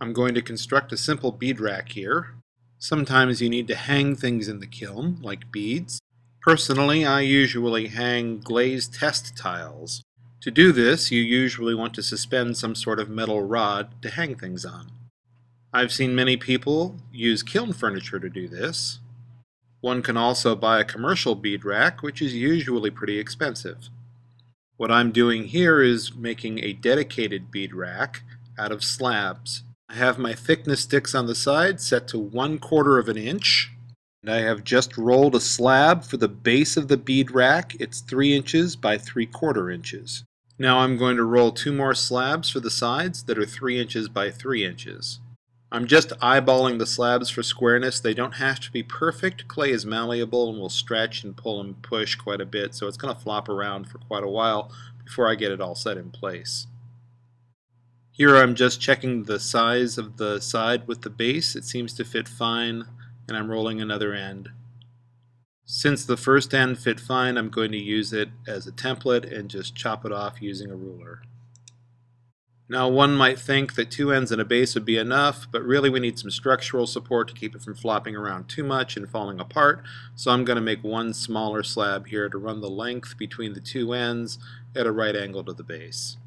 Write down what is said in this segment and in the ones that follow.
I'm going to construct a simple bead rack here. Sometimes you need to hang things in the kiln, like beads. Personally, I usually hang glaze test tiles. To do this, you usually want to suspend some sort of metal rod to hang things on. I've seen many people use kiln furniture to do this. One can also buy a commercial bead rack, which is usually pretty expensive. What I'm doing here is making a dedicated bead rack out of slabs. I have my thickness sticks on the side set to 1/4 of an inch. And I have just rolled a slab for the base of the bead rack. It's 3 inches by 3/4 inches. Now I'm going to roll 2 more slabs for the sides that are 3 inches by 3 inches. I'm just eyeballing the slabs for squareness. They don't have to be perfect. Clay is malleable and will stretch and pull and push quite a bit, so it's going to flop around for quite a while before I get it all set in place. Here I'm just checking the size of the side with the base. It seems to fit fine, and I'm rolling another end. Since the first end fit fine, I'm going to use it as a template and just chop it off using a ruler. Now one might think that 2 ends and a base would be enough, but really we need some structural support to keep it from flopping around too much and falling apart, so I'm going to make one smaller slab here to run the length between the 2 ends at a right angle to the base.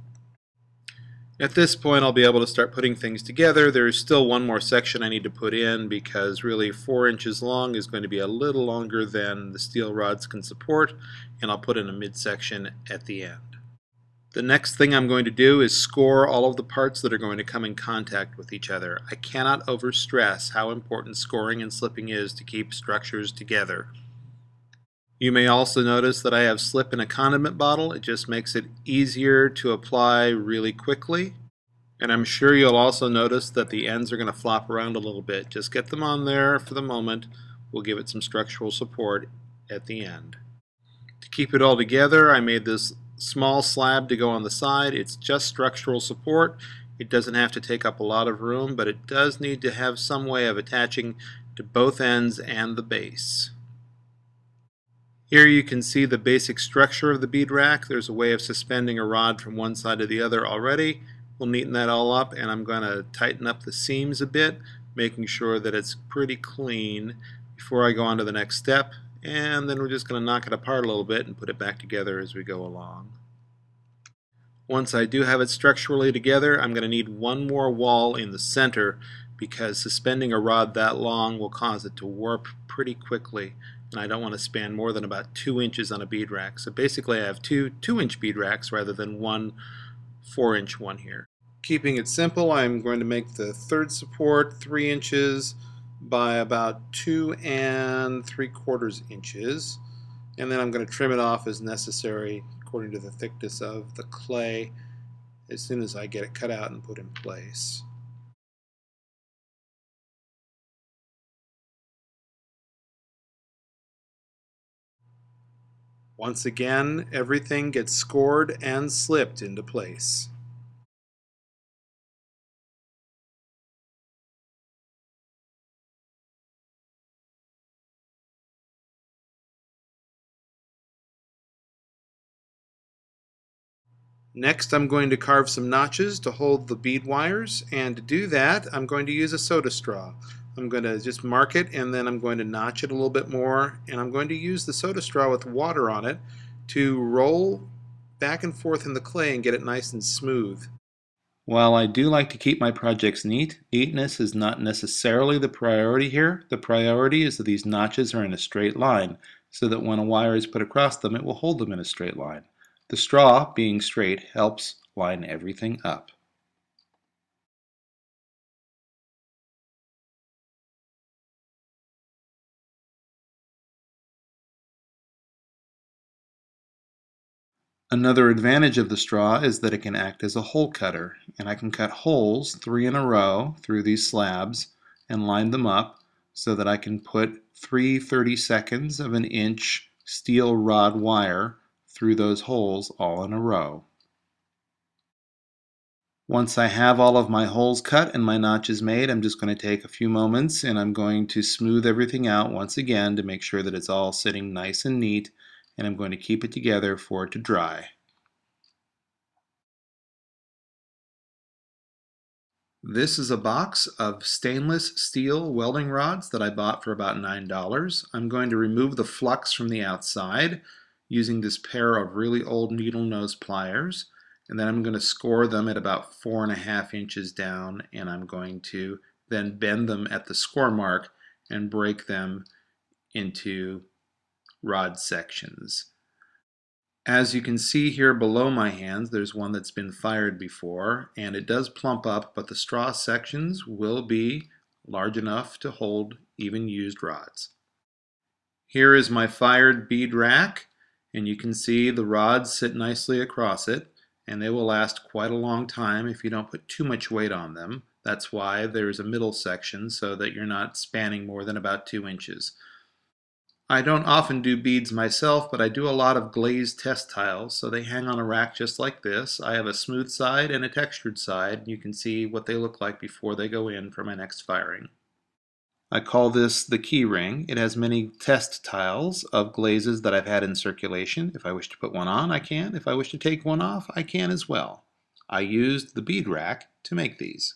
At this point I'll be able to start putting things together. There's still one more section I need to put in because really 4 inches long is going to be a little longer than the steel rods can support, and I'll put in a midsection at the end. The next thing I'm going to do is score all of the parts that are going to come in contact with each other. I cannot overstress how important scoring and slipping is to keep structures together. You may also notice that I have slip in a condiment bottle. It just makes it easier to apply really quickly. And I'm sure you'll also notice that the ends are going to flop around a little bit. Just get them on there for the moment. We'll give it some structural support at the end. To keep it all together, I made this small slab to go on the side. It's just structural support. It doesn't have to take up a lot of room, but it does need to have some way of attaching to both ends and the base. Here you can see the basic structure of the bead rack. There's a way of suspending a rod from one side to the other already. We'll neaten that all up, and I'm going to tighten up the seams a bit, making sure that it's pretty clean before I go on to the next step. And then we're just going to knock it apart a little bit and put it back together as we go along. Once I do have it structurally together, I'm going to need one more wall in the center because suspending a rod that long will cause it to warp pretty quickly, and I don't want to span more than about 2 inches on a bead rack. So basically I have two 2-inch bead racks rather than one 4-inch one here. Keeping it simple, I'm going to make the third support 3 inches by about 2 3/4 inches, and then I'm going to trim it off as necessary according to the thickness of the clay as soon as I get it cut out and put in place. Once again, everything gets scored and slipped into place. Next, I'm going to carve some notches to hold the bead wires, and to do that I'm going to use a soda straw. I'm going to just mark it, and then I'm going to notch it a little bit more, and I'm going to use the soda straw with water on it to roll back and forth in the clay and get it nice and smooth. While I do like to keep my projects neat, neatness is not necessarily the priority here. The priority is that these notches are in a straight line, so that when a wire is put across them, it will hold them in a straight line. The straw, being straight, helps line everything up. Another advantage of the straw is that it can act as a hole cutter, and I can cut holes 3 in a row through these slabs and line them up so that I can put 3 32nds of an inch steel rod wire through those holes all in a row. Once I have all of my holes cut and my notches made, I'm just going to take a few moments and I'm going to smooth everything out once again to make sure that it's all sitting nice and neat, and I'm going to keep it together for it to dry. This is a box of stainless steel welding rods that I bought for about $9. I'm going to remove the flux from the outside using this pair of really old needle nose pliers, and then I'm going to score them at about 4.5 inches down, and I'm going to then bend them at the score mark and break them into rod sections. As you can see here below my hands, there's one that's been fired before, and it does plump up, but the straw sections will be large enough to hold even used rods. Here is my fired bead rack, and you can see the rods sit nicely across it, and they will last quite a long time if you don't put too much weight on them. That's why there's a middle section so that you're not spanning more than about 2 inches. I don't often do beads myself, but I do a lot of glazed test tiles, so they hang on a rack just like this. I have a smooth side and a textured side. You can see what they look like before they go in for my next firing. I call this the key ring. It has many test tiles of glazes that I've had in circulation. If I wish to put one on, I can. If I wish to take one off, I can as well. I used the bead rack to make these.